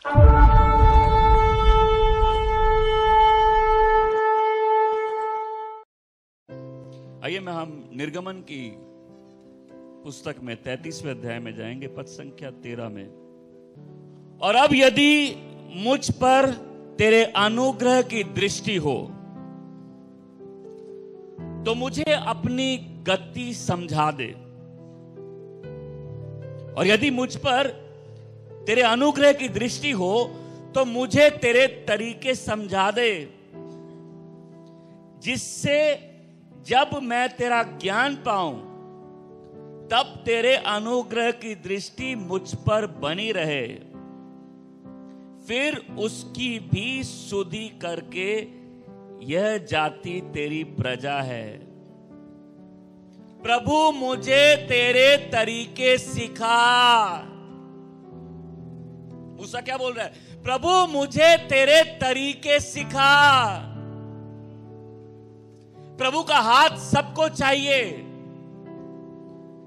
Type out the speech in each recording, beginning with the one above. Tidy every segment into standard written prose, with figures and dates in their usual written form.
आइए हम निर्गमन की पुस्तक में 33वें अध्याय में जाएंगे, पद संख्या 13 में। और अब यदि मुझ पर तेरे अनुग्रह की दृष्टि हो तो मुझे अपनी गति समझा दे, और यदि मुझ पर तेरे अनुग्रह की दृष्टि हो तो मुझे तेरे तरीके समझा दे, जिससे जब मैं तेरा ज्ञान पाऊं तब तेरे अनुग्रह की दृष्टि मुझ पर बनी रहे, फिर उसकी भी सुधि करके यह जाति तेरी प्रजा है। प्रभु मुझे तेरे तरीके सिखा। मूसा क्या बोल रहा है? प्रभु मुझे तेरे तरीके सिखा। प्रभु का हाथ सबको चाहिए।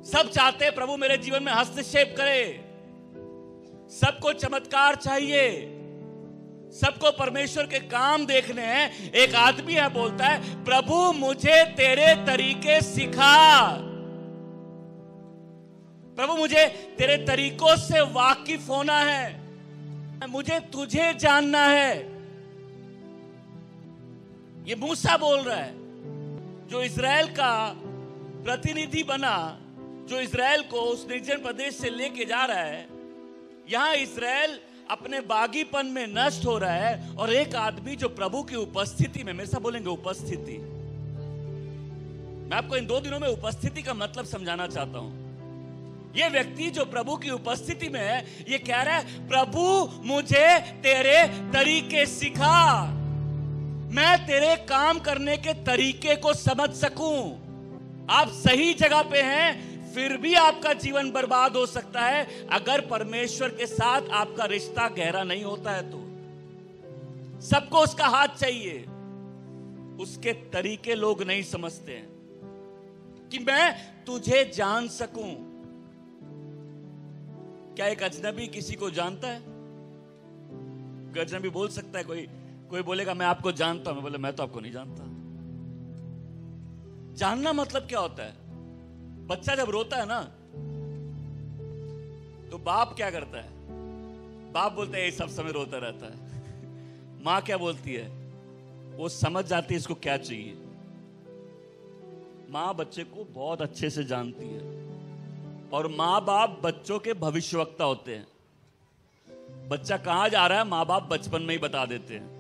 सब चाहते हैं प्रभु मेरे जीवन में हस्तक्षेप करे। सबको चमत्कार चाहिए, सबको परमेश्वर के काम देखने हैं। एक आदमी है बोलता है, प्रभु मुझे तेरे तरीके सिखा। प्रभु मुझे तेरे तरीकों से वाकिफ होना है, मुझे तुझे जानना है। ये मूसा बोल रहा है, जो इज़राइल का प्रतिनिधि बना, जो इज़राइल को उस निर्जन प्रदेश से लेके जा रहा है। यहां इज़राइल अपने बागीपन में नष्ट हो रहा है, और एक आदमी जो प्रभु की उपस्थिति में, मेरे साथ बोलेंगे उपस्थिति। मैं आपको इन 2 दिनों में उपस्थिति का मतलब समझाना चाहता हूं। यह व्यक्ति जो प्रभु की उपस्थिति में है, यह कह रहा है, प्रभु मुझे तेरे तरीके सिखा, मैं तेरे काम करने के तरीके को समझ सकूं। आप सही जगह पे हैं, फिर भी आपका जीवन बर्बाद हो सकता है अगर परमेश्वर के साथ आपका रिश्ता गहरा नहीं होता है। तो सबको उसका हाथ चाहिए, उसके तरीके लोग नहीं समझते हैं कि मैं तुझे जान सकूं। क्या एक अजनबी किसी को जानता है? कोई अजनबी बोल सकता है? कोई बोलेगा मैं आपको जानता हूं, मैं बोले मैं तो आपको नहीं जानता। जानना मतलब क्या होता है? बच्चा जब रोता है ना, तो बाप क्या करता है? बाप बोलता है ये सब समय रोता रहता है। मां क्या बोलती है? वो समझ जाती है इसको क्या चाहिए। मां बच्चे को बहुत अच्छे से जानती है, और मां बाप बच्चों के भविष्यवक्ता होते हैं। बच्चा कहां जा रहा है मां बाप बचपन में ही बता देते हैं।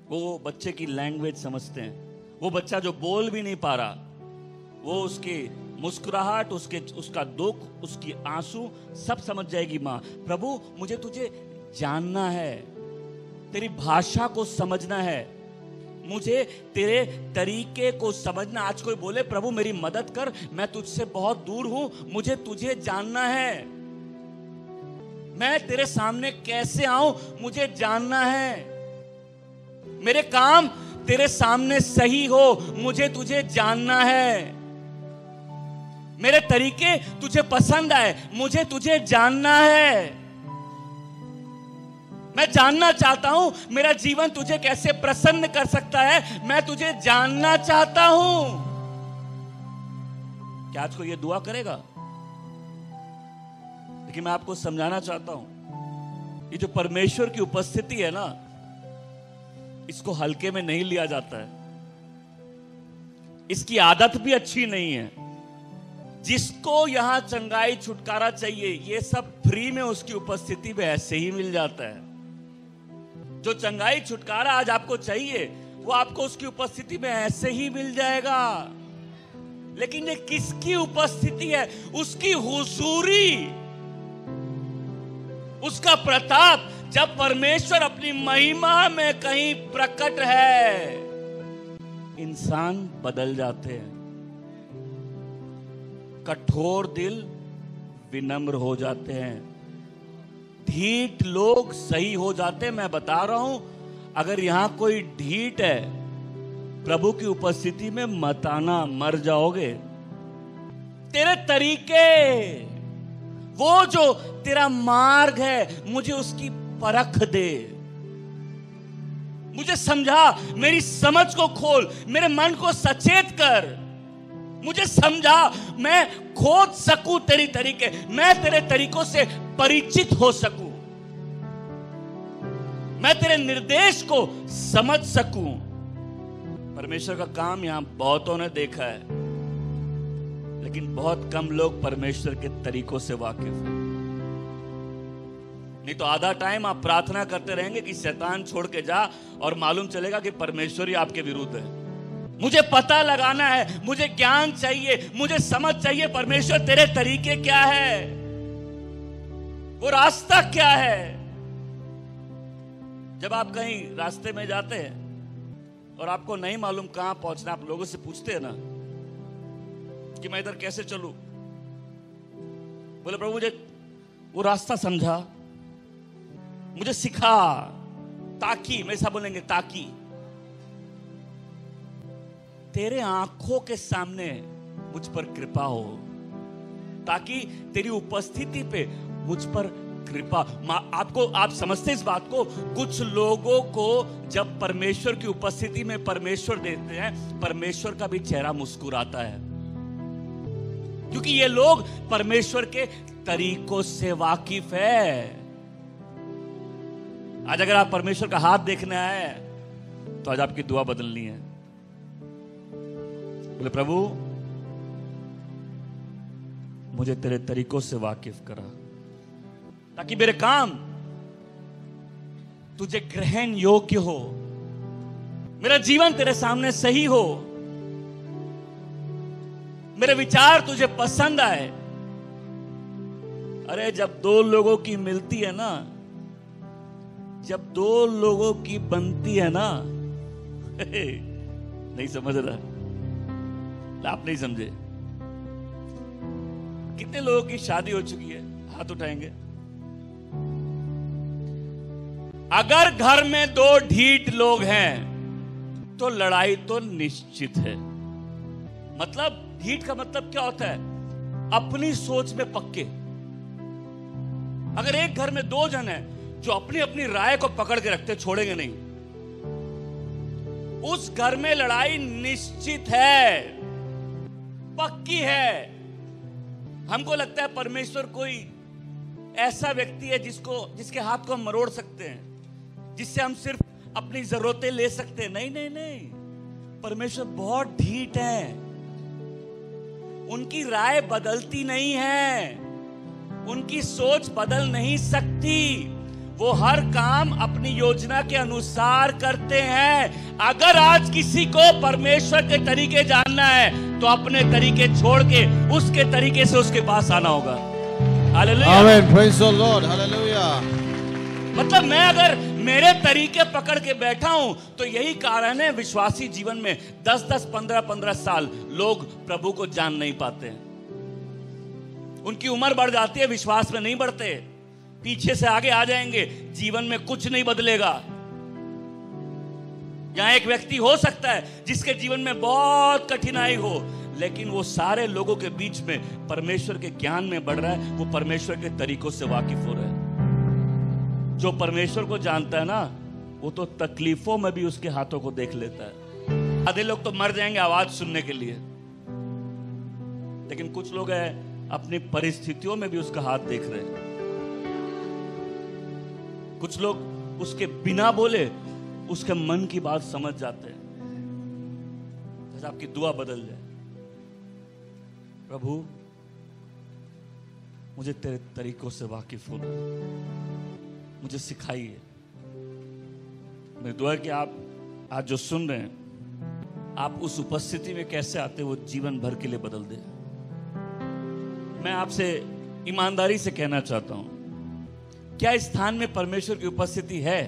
वो बच्चे की लैंग्वेज समझते हैं। वो बच्चा जो बोल भी नहीं पा रहा, वो उसकी मुस्कुराहट, उसका दुख, उसकी आंसू सब समझ जाएगी मां। प्रभु मुझे तुझे जानना है, तेरी भाषा को समझना है, मुझे तेरे तरीके को समझना। आज कोई बोले प्रभु मेरी मदद कर, मैं तुझसे बहुत दूर हूं, मुझे तुझे जानना है। मैं तेरे सामने कैसे आऊं, मुझे जानना है। मेरे काम तेरे सामने सही हो, मुझे तुझे जानना है। मेरे तरीके तुझे पसंद आए, मुझे तुझे जानना है। मैं जानना चाहता हूं मेरा जीवन तुझे कैसे प्रसन्न कर सकता है, मैं तुझे जानना चाहता हूं। क्या आज को यह दुआ करेगा? लेकिन मैं आपको समझाना चाहता हूं, ये जो परमेश्वर की उपस्थिति है ना, इसको हल्के में नहीं लिया जाता है। इसकी आदत भी अच्छी नहीं है। जिसको यहां चंगाई छुटकारा चाहिए, ये सब फ्री में उसकी उपस्थिति में ऐसे ही मिल जाता है। जो चंगाई छुटकारा आज आपको चाहिए, वो आपको उसकी उपस्थिति में ऐसे ही मिल जाएगा। लेकिन ये किसकी उपस्थिति है? उसकी हुजूरी, उसका प्रताप। जब परमेश्वर अपनी महिमा में कहीं प्रकट है, इंसान बदल जाते हैं। कठोर दिल विनम्र हो जाते हैं, ढीठ लोग सही हो जाते हैं। मैं बता रहा हूं, अगर यहां कोई ढीठ है, प्रभु की उपस्थिति में मत आना, मर जाओगे। तेरे तरीके, वो जो तेरा मार्ग है, मुझे उसकी परख दे, मुझे समझा, मेरी समझ को खोल, मेरे मन को सचेत कर, मुझे समझा, मैं खोज सकूं तेरी तरीके, मैं तेरे तरीकों से परिचित हो सकूं, मैं तेरे निर्देश को समझ सकूं। परमेश्वर का काम यहां बहुतों ने देखा है, लेकिन बहुत कम लोग परमेश्वर के तरीकों से वाकिफ हैं। नहीं तो आधा टाइम आप प्रार्थना करते रहेंगे कि शैतान छोड़ के जा, और मालूम चलेगा कि परमेश्वर ही आपके विरुद्ध है। मुझे पता लगाना है, मुझे ज्ञान चाहिए, मुझे समझ चाहिए, परमेश्वर तेरे तरीके क्या है, वो रास्ता क्या है। जब आप कहीं रास्ते में जाते हैं और आपको नहीं मालूम कहां पहुंचना, आप लोगों से पूछते हैं ना कि मैं इधर कैसे चलूं, बोले प्रभु मुझे वो रास्ता समझा, मुझे सिखा, ताकि, मैं ऐसा बोलेंगे, ताकि तेरे आंखों के सामने मुझ पर कृपा हो, ताकि तेरी उपस्थिति पे मुझ पर कृपा। आपको, आप समझते इस बात को, कुछ लोगों को जब परमेश्वर की उपस्थिति में परमेश्वर देखते हैं, परमेश्वर का भी चेहरा मुस्कुराता है, क्योंकि ये लोग परमेश्वर के तरीकों से वाकिफ है। आज अगर आप परमेश्वर का हाथ देखने आए तो आज आपकी दुआ बदलनी है। बोले प्रभु मुझे तेरे तरीकों से वाकिफ करा, ताकि मेरे काम तुझे ग्रहण योग्य हो, मेरा जीवन तेरे सामने सही हो, मेरे विचार तुझे पसंद आए। अरे जब दो लोगों की मिलती है ना, जब दो लोगों की बनती है ना, नहीं समझ रहा, आप नहीं समझे। कितने लोगों की शादी हो चुकी है, हाथ उठाएंगे। अगर घर में दो ढीठ लोग हैं तो लड़ाई तो निश्चित है। मतलब ढीठ का मतलब क्या होता है? अपनी सोच में पक्के। अगर एक घर में दो जन हैं जो अपनी अपनी राय को पकड़ के रखते, छोड़ेंगे नहीं, उस घर में लड़ाई निश्चित है, पक्की है। हमको लगता है परमेश्वर कोई ऐसा व्यक्ति है जिसके हाथ को हम मरोड़ सकते हैं, जिससे हम सिर्फ अपनी जरूरतें ले सकते हैं। नहीं नहीं नहीं, परमेश्वर बहुत ढीठ है, उनकी राय बदलती नहीं है, उनकी सोच बदल नहीं सकती, वो हर काम अपनी योजना के अनुसार करते हैं। अगर आज किसी को परमेश्वर के तरीके जानना है तो अपने तरीके छोड़ के उसके तरीके से उसके पास आना होगा। Hallelujah, amen, praise the Lord, hallelujah. मतलब मैं अगर मेरे तरीके पकड़ के बैठा हूं तो यही कारण है विश्वासी जीवन में 10-10, 15-15 साल लोग प्रभु को जान नहीं पाते हैं। उनकी उम्र बढ़ जाती है, विश्वास में नहीं बढ़ते, पीछे से आगे आ जाएंगे, जीवन में कुछ नहीं बदलेगा। यहां एक व्यक्ति हो सकता है जिसके जीवन में बहुत कठिनाई हो, लेकिन वो सारे लोगों के बीच में परमेश्वर के ज्ञान में बढ़ रहा है, वो परमेश्वर के तरीकों से वाकिफ हो रहा है। जो परमेश्वर को जानता है ना, वो तो तकलीफों में भी उसके हाथों को देख लेता है। आधे लोग तो मर जाएंगे आवाज सुनने के लिए, लेकिन कुछ लोग हैं अपनी परिस्थितियों में भी उसका हाथ देख रहे हैं। कुछ लोग उसके बिना बोले उसके मन की बात समझ जाते हैं। जैसे आपकी दुआ बदल जाए, प्रभु मुझे तेरे तरीकों से वाकिफ होना, मुझे सिखाइए। मेरी दुआ है कि आप आज जो सुन रहे हैं, आप उस उपस्थिति में कैसे आते वो जीवन भर के लिए बदल दे। मैं आपसे ईमानदारी से कहना चाहता हूं, क्या इस स्थान में परमेश्वर की उपस्थिति है?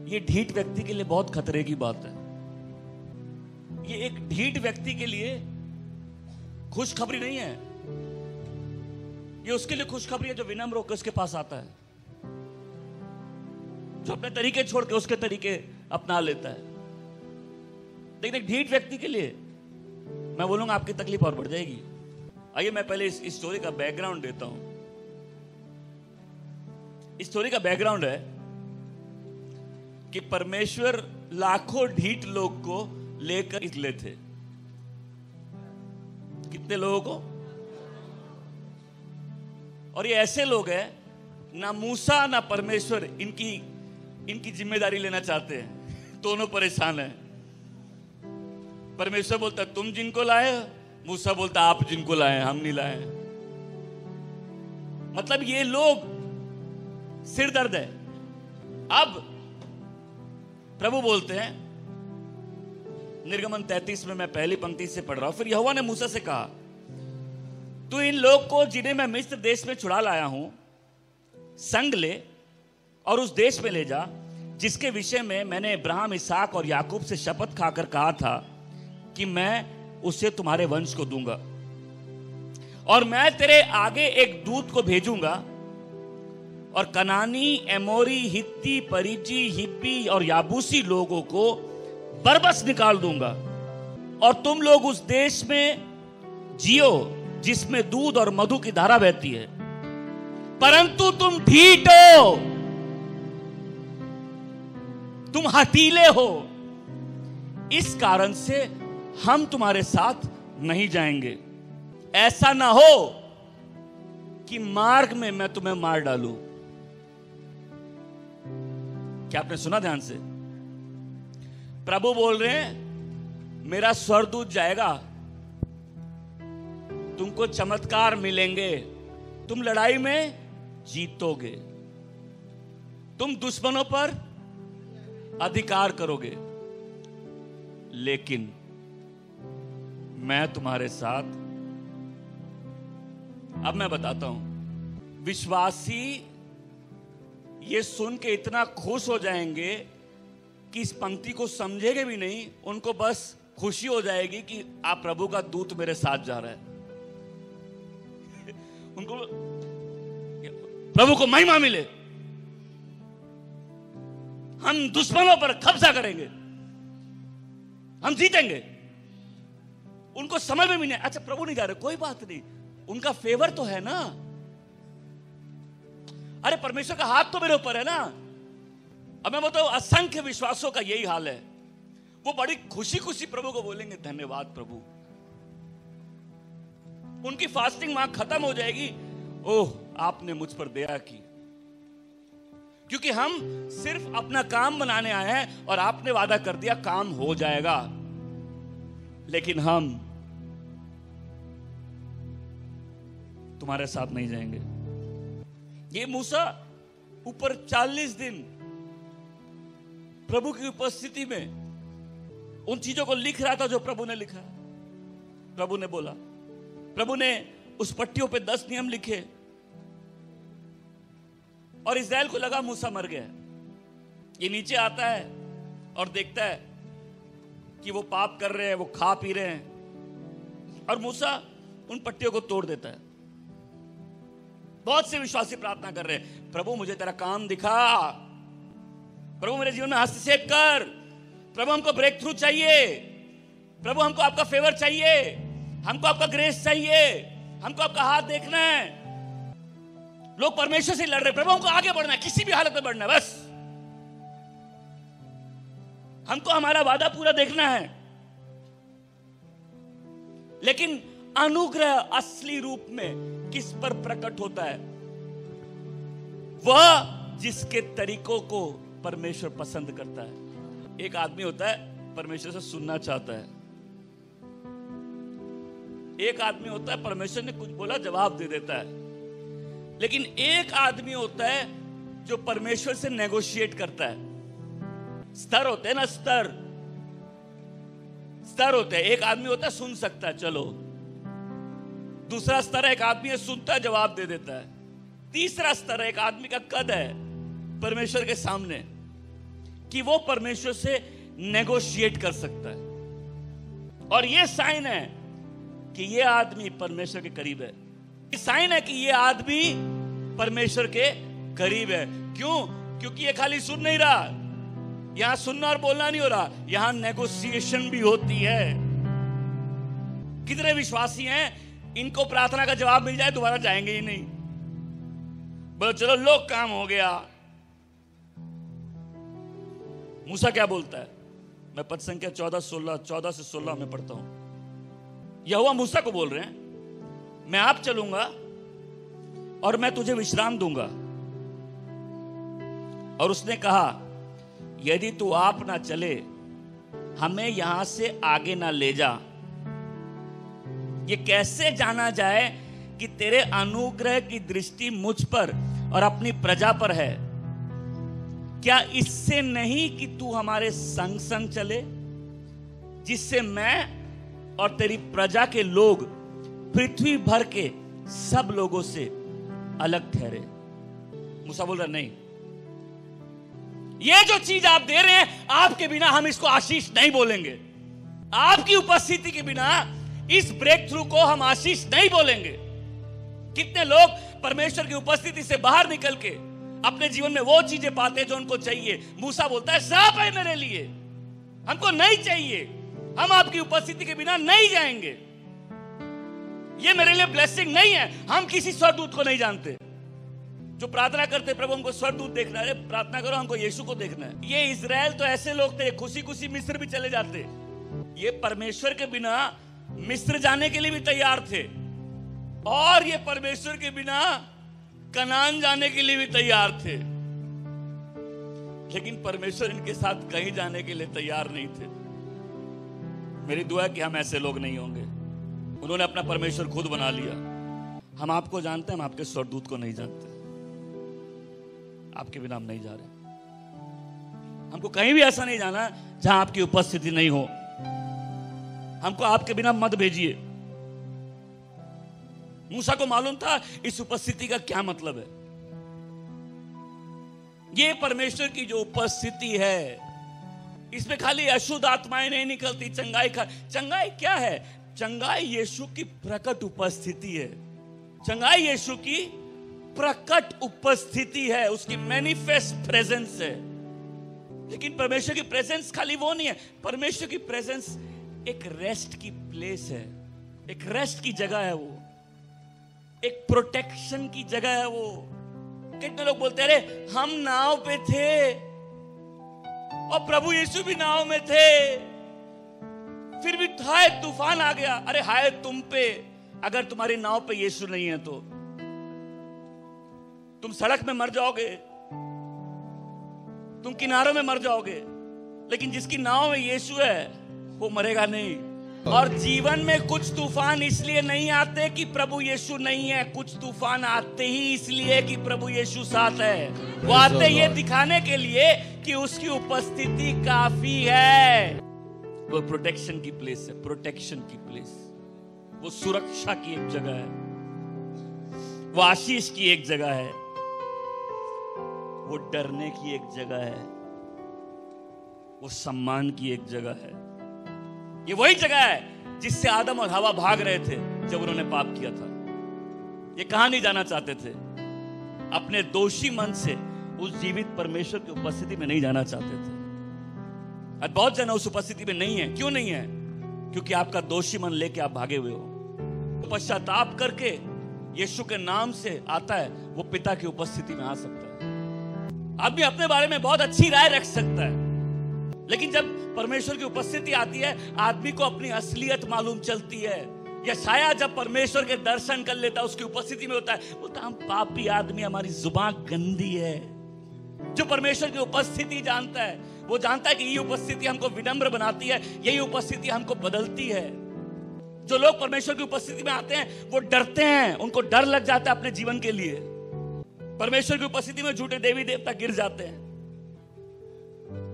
ये ढीठ व्यक्ति के लिए बहुत खतरे की बात है। ये एक ढीठ व्यक्ति के लिए खुशखबरी नहीं है, ये उसके लिए खुशखबरी है जो विनम्र होकर उसके पास आता है, जो अपने तरीके छोड़ के उसके तरीके अपना लेता है। लेकिन एक ढीठ व्यक्ति के लिए मैं बोलूंगा आपकी तकलीफ और बढ़ जाएगी। आइए मैं पहले इस स्टोरी का बैकग्राउंड देता हूं। इस स्टोरी का बैकग्राउंड है कि परमेश्वर लाखों ढीठ लोग को लेकर निकले थे। कितने लोगों को? और ये ऐसे लोग हैं, ना मूसा ना परमेश्वर इनकी जिम्मेदारी लेना चाहते हैं। दोनों परेशान हैं। परमेश्वर बोलता तुम जिनको लाए, मूसा बोलता आप जिनको लाए, हम नहीं लाए। मतलब ये लोग सिर दर्द है। अब प्रभु बोलते हैं, निर्गमन 33 में मैं पहली पंक्ति से पढ़ रहा हूं। फिर यहोवा ने मूसा से कहा, तू इन लोग को जिन्हें मैं मिस्र देश में छुड़ा लाया हूं संग ले और उस देश में ले जा जिसके विषय में मैंने इब्राहिम, इसहाक और याकूब से शपथ खाकर कहा था कि मैं उसे तुम्हारे वंश को दूंगा। और मैं तेरे आगे एक दूत को भेजूंगा और कनानी, एमोरी, हित्ती, परिजी, हिब्बी और याबूसी लोगों को बरबस निकाल दूंगा और तुम लोग उस देश में जियो जिसमें दूध और मधु की धारा बहती है। परंतु तुम ढीठ हो, तुम हठीले हो, इस कारण से हम तुम्हारे साथ नहीं जाएंगे। ऐसा ना हो कि मार्ग में मैं तुम्हें मार डालूं। क्या आपने सुना ध्यान से? प्रभु बोल रहे हैं मेरा स्वर्गदूत जाएगा, तुमको चमत्कार मिलेंगे, तुम लड़ाई में जीतोगे, तुम दुश्मनों पर अधिकार करोगे, लेकिन मैं तुम्हारे साथ। अब मैं बताता हूं, विश्वासी ये सुन के इतना खुश हो जाएंगे कि इस पंक्ति को समझेंगे भी नहीं, उनको बस खुशी हो जाएगी कि आप प्रभु का दूत मेरे साथ जा रहा है। उनको प्रभु को महिमा मिले, हम दुश्मनों पर कब्जा करेंगे, हम जीतेंगे। उनको समझ में भी नहीं, अच्छा प्रभु नहीं जा रहे, कोई बात नहीं, उनका फेवर तो है ना। अरे परमेश्वर का हाथ तो मेरे ऊपर है ना। अब मैं बताऊं, असंख्य विश्वासों का यही हाल है। वो बड़ी खुशी खुशी प्रभु को बोलेंगे धन्यवाद प्रभु। उनकी फास्टिंग वहां खत्म हो जाएगी, ओह आपने मुझ पर दया की, क्योंकि हम सिर्फ अपना काम बनाने आए हैं और आपने वादा कर दिया काम हो जाएगा। लेकिन हम तुम्हारे साथ नहीं जाएंगे। ये मूसा ऊपर 40 दिन प्रभु की उपस्थिति में उन चीजों को लिख रहा था जो प्रभु ने लिखा। प्रभु ने बोला, प्रभु ने उस पट्टियों पे 10 नियम लिखे और इस्राएल को लगा मूसा मर गया। ये नीचे आता है और देखता है कि वो पाप कर रहे हैं, वो खा पी रहे हैं, और मूसा उन पट्टियों को तोड़ देता है। बहुत से विश्वासी प्रार्थना कर रहे हैं, प्रभु मुझे तेरा काम दिखा, प्रभु मेरे जीवन में हस्तक्षेप कर, प्रभु हमको ब्रेक थ्रू चाहिए, प्रभु हमको आपका फेवर चाहिए, हमको आपका ग्रेस चाहिए, हमको आपका हाथ देखना है। लोग परमेश्वर से लड़ रहे, प्रभु हमको आगे बढ़ना है, किसी भी हालत में बढ़ना है, बस हमको हमारा वादा पूरा देखना है। लेकिन अनुग्रह असली रूप में किस पर प्रकट होता है? वह जिसके तरीकों को परमेश्वर पसंद करता है। एक आदमी होता है परमेश्वर से सुनना चाहता है, एक आदमी होता है परमेश्वर ने कुछ बोला जवाब दे देता है, लेकिन एक आदमी होता है जो परमेश्वर से नेगोशिएट करता है। स्तर होते हैं ना, स्तर होते हैं। एक आदमी होता है सुन सकता है, चलो। दूसरा स्तर है, एक आदमी है सुनता है, जवाब दे देता है। तीसरा स्तर है, एक आदमी का कद है परमेश्वर के सामने कि वो परमेश्वर से नेगोशिएट कर सकता है। और ये साइन है कि ये आदमी परमेश्वर के करीब है। ये साइन है कि ये आदमी परमेश्वर के करीब है। क्यों? क्योंकि ये खाली सुन नहीं रहा, यहां सुनना और बोलना नहीं हो रहा, यहां नेगोशिएशन भी होती है। कितने विश्वासी हैं इनको प्रार्थना का जवाब मिल जाए दोबारा जाएंगे ही नहीं। बोलो चलो लोग काम हो गया। मूसा क्या बोलता है? मैं पद संख्या 14 से 16 में पढ़ता हूं। यहोवा मूसा को बोल रहे हैं, मैं आप चलूंगा और मैं तुझे विश्राम दूंगा। और उसने कहा, यदि तू आप ना चले, हमें यहां से आगे ना ले जा। ये कैसे जाना जाए कि तेरे अनुग्रह की दृष्टि मुझ पर और अपनी प्रजा पर है? क्या इससे नहीं कि तू हमारे संग संग चले, जिससे मैं और तेरी प्रजा के लोग पृथ्वी भर के सब लोगों से अलग ठहरे? मूसा बोल रहा नहीं, ये जो चीज आप दे रहे हैं, आपके बिना हम इसको आशीष नहीं बोलेंगे। आपकी उपस्थिति के बिना इस ब्रेक थ्रू को हम आशीष नहीं बोलेंगे। कितने लोग परमेश्वर की उपस्थिति से बाहर निकल के अपने जीवन में वो चीजें पाते जो उनको चाहिए। मूसा बोलता है, श्राप है मेरे लिए, हमको नहीं चाहिए, हम आपकी उपस्थिति के बिना नहीं जाएंगे। ये मेरे लिए ब्लेसिंग नहीं है। हम किसी स्वर्गदूत को नहीं जानते। जो प्रार्थना करते, प्रभु हमको स्वर्गदूत देखना है, प्रार्थना करो हमको यीशु को देखना है। ये इजराइल तो ऐसे लोग थे, खुशी खुशी मिस्र भी चले जाते। ये परमेश्वर के बिना मिस्र जाने के लिए भी तैयार थे, और ये परमेश्वर के बिना कनान जाने के लिए भी तैयार थे। लेकिन परमेश्वर इनके साथ कहीं जाने के लिए तैयार नहीं थे। मेरी दुआ है कि हम ऐसे लोग नहीं होंगे। उन्होंने अपना परमेश्वर खुद बना लिया। हम आपको जानते हैं, हम आपके स्वर्गदूत को नहीं जानते। आपके बिना हम नहीं जा रहे। हमको कहीं भी ऐसा नहीं जाना जहां आपकी उपस्थिति नहीं हो। हमको आपके बिना मत भेजिए। मूसा को मालूम था इस उपस्थिति का क्या मतलब है। ये परमेश्वर की जो उपस्थिति है, इसमें खाली अशुद्ध आत्माएं नहीं निकलती। चंगाई क्या है? चंगाई यीशु की प्रकट उपस्थिति है। चंगाई यीशु की प्रकट उपस्थिति है, उसकी मैनिफेस्ट प्रेजेंस है। लेकिन परमेश्वर की प्रेजेंस खाली वो नहीं है। परमेश्वर की प्रेजेंस एक रेस्ट की प्लेस है, एक रेस्ट की जगह है, वो एक प्रोटेक्शन की जगह है। वो कितने लोग बोलते हैं, अरे हम नाव पे थे और प्रभु यीशु भी नाव में थे, फिर भी हाय तूफान आ गया। अरे हाय तुम पे, अगर तुम्हारी नाव पे यीशु नहीं है तो तुम सड़क में मर जाओगे, तुम किनारों में मर जाओगे। लेकिन जिसकी नाव में यीशु है वो मरेगा नहीं। और जीवन में कुछ तूफान इसलिए नहीं आते कि प्रभु यीशु नहीं है, कुछ तूफान आते ही इसलिए कि प्रभु यीशु साथ है। वो आते ये दिखाने के लिए कि उसकी उपस्थिति काफी है। वो प्रोटेक्शन की प्लेस है, प्रोटेक्शन की प्लेस। वो सुरक्षा की एक जगह है, वो आशीष की एक जगह है, वो डरने की एक जगह है, वो सम्मान की एक जगह है। ये वही जगह है जिससे आदम और हवा भाग रहे थे जब उन्होंने पाप किया था। ये कहां नहीं जाना चाहते थे? अपने दोषी मन से उस जीवित परमेश्वर की उपस्थिति में नहीं जाना चाहते थे। और बहुत जन उस उपस्थिति में नहीं है। क्यों नहीं है? क्योंकि आपका दोषी मन लेके आप भागे हुए हो। तो पश्चाताप करके यीशु के नाम से आता है, वो पिता की उपस्थिति में आ सकता है। आदमी अपने बारे में बहुत अच्छी राय रख सकता है, लेकिन जब परमेश्वर की उपस्थिति आती है, आदमी को अपनी असलियत मालूम चलती है। यशायाह जब परमेश्वर के दर्शन कर लेता है, उसकी उपस्थिति में होता है, बोलता हम पापी आदमी, हमारी जुबान गंदी है। जो परमेश्वर की उपस्थिति जानता है, वो जानता है कि ये उपस्थिति हमको विनम्र बनाती है, यही उपस्थिति हमको बदलती है। जो लोग परमेश्वर की उपस्थिति में आते हैं वो डरते हैं, उनको डर लग जाता है अपने जीवन के लिए। परमेश्वर की उपस्थिति में झूठे देवी देवता गिर जाते हैं,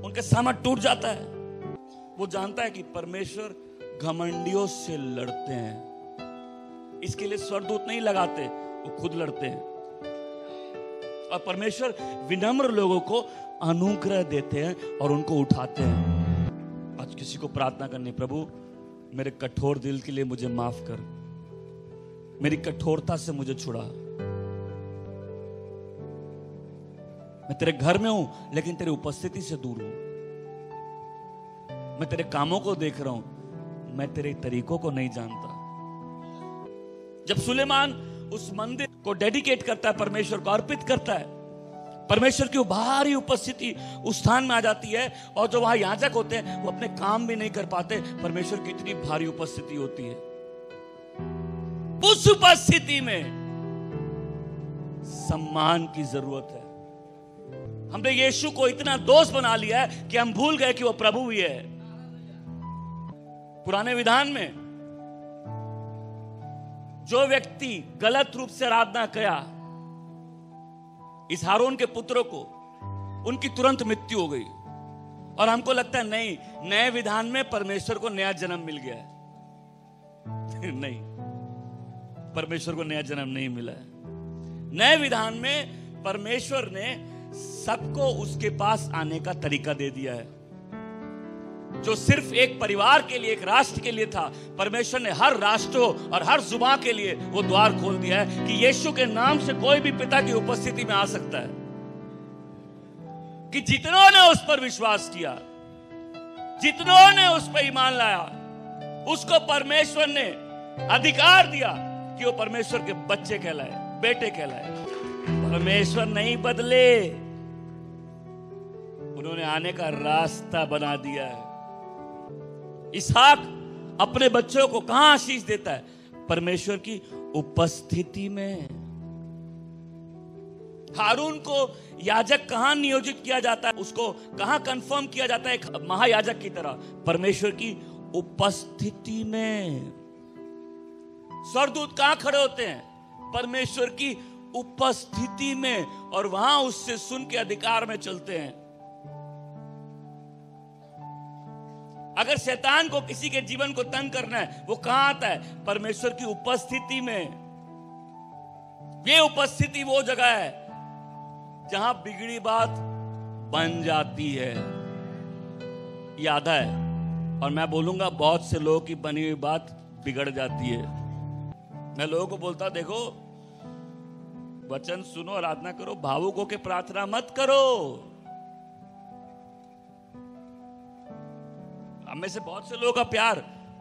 उनका सामर्थ टूट जाता है। वो जानता है कि परमेश्वर घमंडियों से लड़ते हैं, इसके लिए स्वर्गदूत नहीं लगाते, वो खुद लड़ते हैं। और परमेश्वर विनम्र लोगों को अनुग्रह देते हैं और उनको उठाते हैं। आज किसी को प्रार्थना करनी, प्रभु मेरे कठोर दिल के लिए मुझे माफ कर, मेरी कठोरता से मुझे छुड़ा। मैं तेरे घर में हूं लेकिन तेरी उपस्थिति से दूर हूं। मैं तेरे कामों को देख रहा हूं, मैं तेरे तरीकों को नहीं जानता। जब सुलेमान उस मंदिर को डेडिकेट करता है, परमेश्वर को अर्पित करता है, परमेश्वर की भारी उपस्थिति उस स्थान में आ जाती है। और जो वहां याजक होते हैं वो अपने काम भी नहीं कर पाते, परमेश्वर की इतनी भारी उपस्थिति होती है। उस उपस्थिति में सम्मान की जरूरत है। हमने यीशु को इतना दोस्त बना लिया है कि हम भूल गए कि वो प्रभु ही है। पुराने विधान में जो व्यक्ति गलत रूप से आराधना किया, इस हारून के पुत्रों को, उनकी तुरंत मृत्यु हो गई। और हमको लगता है नहीं, नए विधान में परमेश्वर को नया जन्म मिल गया है। नहीं, परमेश्वर को नया जन्म नहीं मिला है। नए विधान में परमेश्वर ने सबको उसके पास आने का तरीका दे दिया है। जो सिर्फ एक परिवार के लिए, एक राष्ट्र के लिए था, परमेश्वर ने हर राष्ट्रों और हर जुबान के लिए वो द्वार खोल दिया है कि यीशु के नाम से कोई भी पिता की उपस्थिति में आ सकता है। कि जितनों ने उस पर विश्वास किया, जितनों ने उस पर ईमान लाया, उसको परमेश्वर ने अधिकार दिया कि वो परमेश्वर के बच्चे कहलाए, बेटे कहलाए। परमेश्वर नहीं बदले, उन्होंने आने का रास्ता बना दिया है। इसहाक अपने बच्चों को कहां आशीष देता है? परमेश्वर की उपस्थिति में। हारून को याजक कहां नियोजित किया जाता है? उसको कहां कंफर्म किया जाता है एक महायाजक की तरह? परमेश्वर की उपस्थिति में। स्वर्गदूत कहां खड़े होते हैं? परमेश्वर की उपस्थिति में, और वहां उससे सुन के अधिकार में चलते हैं। अगर शैतान को किसी के जीवन को तंग करना है, वो कहां आता है? परमेश्वर की उपस्थिति में। ये उपस्थिति वो जगह है जहां बिगड़ी बात बन जाती है। ये आधा है, और मैं बोलूंगा बहुत से लोगों की बनी हुई बात बिगड़ जाती है। मैं लोगों को बोलता, देखो वचन सुनो, आराधना करो, भावुक होकर प्रार्थना मत करो। हमें से बहुत से लोगों का प्यार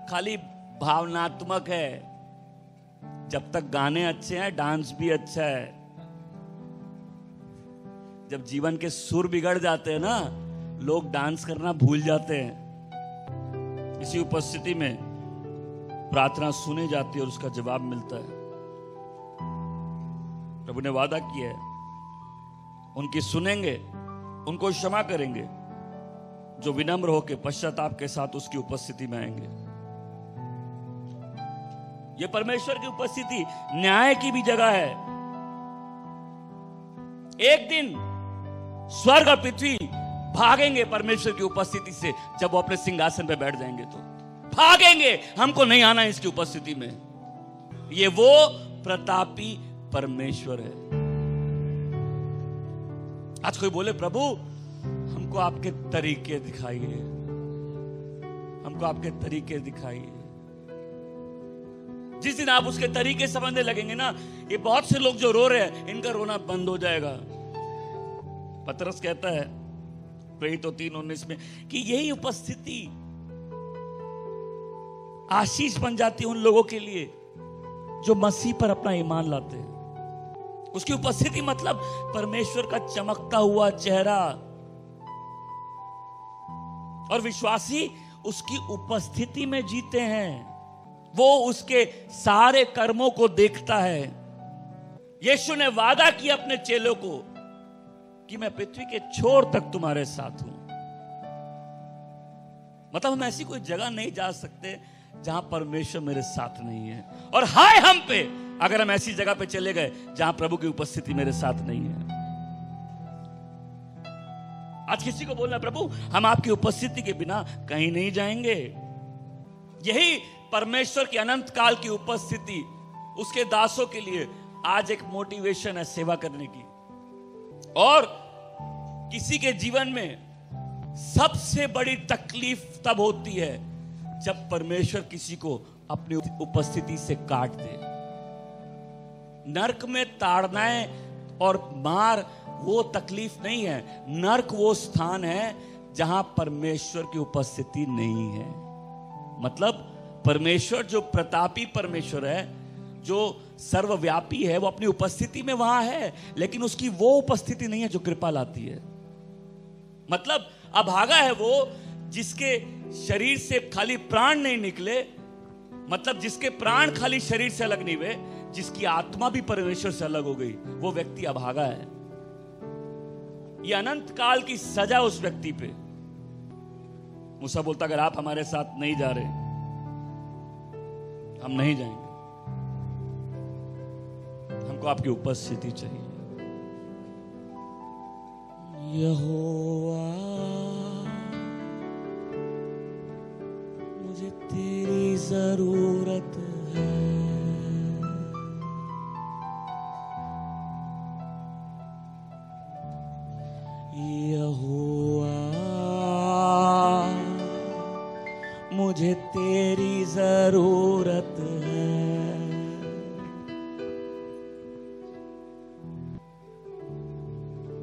खाली भावनात्मक है। जब तक गाने अच्छे हैं, डांस भी अच्छा है। जब जीवन के सुर बिगड़ जाते हैं ना, लोग डांस करना भूल जाते हैं। इसी उपस्थिति में प्रार्थना सुनी जाती है और उसका जवाब मिलता है। प्रभु ने वादा किया है, उनकी सुनेंगे, उनको क्षमा करेंगे जो विनम्र होकर पश्चाताप के साथ उसकी उपस्थिति में आएंगे। यह परमेश्वर की उपस्थिति न्याय की भी जगह है। एक दिन स्वर्ग और पृथ्वी भागेंगे परमेश्वर की उपस्थिति से। जब वो अपने सिंहासन पे बैठ जाएंगे तो भागेंगे, हमको नहीं आना इसकी उपस्थिति में। ये वो प्रतापी परमेश्वर है। आज कोई बोले, प्रभु हमको आपके तरीके दिखाइए, हमको आपके तरीके दिखाइए। जिस दिन आप उसके तरीके समझने लगेंगे ना, ये बहुत से लोग जो रो रहे हैं, इनका रोना बंद हो जाएगा। पतरस कहता है प्रेरितों 3:19 में कि यही उपस्थिति आशीष बन जाती है उन लोगों के लिए जो मसीह पर अपना ईमान लाते हैं। उसकी उपस्थिति मतलब परमेश्वर का चमकता हुआ चेहरा, और विश्वासी उसकी उपस्थिति में जीते हैं। वो उसके सारे कर्मों को देखता है। यीशु ने वादा किया अपने चेलों को कि मैं पृथ्वी के छोर तक तुम्हारे साथ हूं। मतलब हम ऐसी कोई जगह नहीं जा सकते जहां परमेश्वर मेरे साथ नहीं है। और हाय हम पे अगर हम ऐसी जगह पे चले गए जहां प्रभु की उपस्थिति मेरे साथ नहीं है। आज किसी को बोलना, प्रभु हम आपकी उपस्थिति के बिना कहीं नहीं जाएंगे। यही परमेश्वर की अनंत काल की उपस्थिति उसके दासों के लिए आज एक मोटिवेशन है सेवा करने की। और किसी के जीवन में सबसे बड़ी तकलीफ तब होती है जब परमेश्वर किसी को अपनी उपस्थिति से काट दे। नरक में ताड़नाएं और मार वो तकलीफ नहीं है। नरक वो स्थान है जहां परमेश्वर की उपस्थिति नहीं है। मतलब परमेश्वर जो प्रतापी परमेश्वर है, जो सर्वव्यापी है वो अपनी उपस्थिति में वहां है, लेकिन उसकी वो उपस्थिति नहीं है जो कृपा लाती है। मतलब अभागा है वो जिसके शरीर से खाली प्राण नहीं निकले, मतलब जिसके प्राण खाली शरीर से अलग नहीं हुए, जिसकी आत्मा भी परमेश्वर से अलग हो गई, वो व्यक्ति अभागा है। ये अनंत काल की सजा उस व्यक्ति पे। मूसा बोलता अगर आप हमारे साथ नहीं जा रहे, हम नहीं जाएंगे, हमको आपकी उपस्थिति चाहिए। यहोवा मुझे तेरी जरूरत है, यहोवा मुझे तेरी जरूरत है।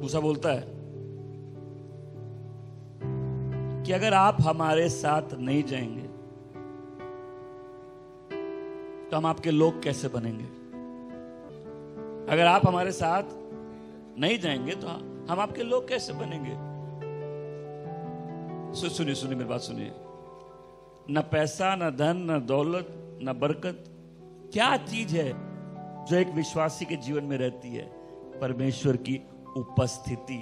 मूसा बोलता है कि अगर आप हमारे साथ नहीं जाएंगे तो हम आपके लोग कैसे बनेंगे? अगर आप हमारे साथ नहीं जाएंगे तो हम आपके लोग कैसे बनेंगे? सुनिए सुनिए मेरी बात सुनिए। न पैसा, न धन, न दौलत, न बरकत, क्या चीज है जो एक विश्वासी के जीवन में रहती है? परमेश्वर की उपस्थिति।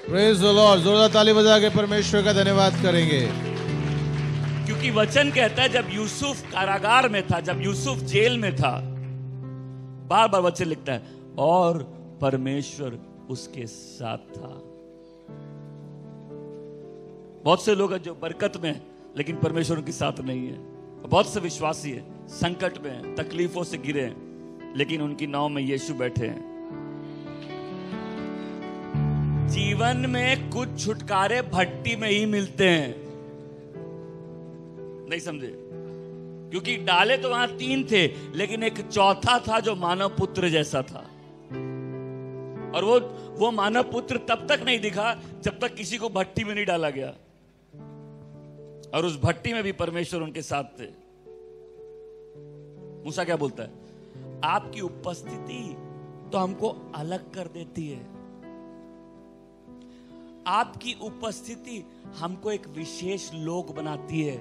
Praise the Lord. जोरदार ताली बजा के परमेश्वर का धन्यवाद करेंगे। क्योंकि वचन कहता है जब यूसुफ कारागार में था, जब यूसुफ जेल में था, बार बार वचन लिखता है और परमेश्वर उसके साथ था। बहुत से लोग हैं जो बरकत में हैं लेकिन परमेश्वर उनके साथ नहीं है। बहुत से विश्वासी है संकट में हैं, तकलीफों से घिरे हैं, लेकिन उनकी नाव में यीशु बैठे हैं। जीवन में कुछ छुटकारे भट्टी में ही मिलते हैं, नहीं समझे? क्योंकि डाले तो वहां 3 थे, लेकिन एक चौथा था जो मानव पुत्र जैसा था। और वो मानव पुत्र तब तक नहीं दिखा जब तक किसी को भट्टी में नहीं डाला गया। और उस भट्टी में भी परमेश्वर उनके साथ थे। मूसा क्या बोलता है? आपकी उपस्थिति तो हमको अलग कर देती है। आपकी उपस्थिति हमको एक विशेष लोग बनाती है।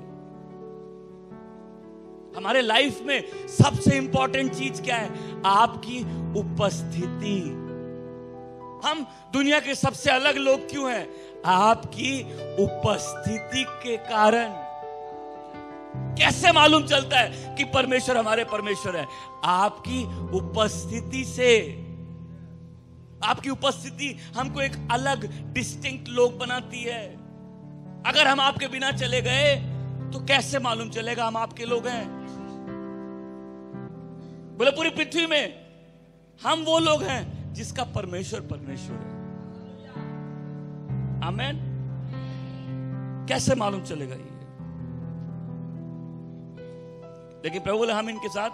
हमारे लाइफ में सबसे इंपॉर्टेंट चीज क्या है? आपकी उपस्थिति। हम दुनिया के सबसे अलग लोग क्यों हैं? आपकी उपस्थिति के कारण। कैसे मालूम चलता है कि परमेश्वर हमारे परमेश्वर है? आपकी उपस्थिति से। आपकी उपस्थिति हमको एक अलग डिस्टिंक्ट लोग बनाती है। अगर हम आपके बिना चले गए तो कैसे मालूम चलेगा हम आपके लोग हैं? बोले पूरी पृथ्वी में हम वो लोग हैं जिसका परमेश्वर परमेश्वर है। आमेन। कैसे मालूम चलेगा ये? लेकिन प्रभु बोले हम इनके साथ,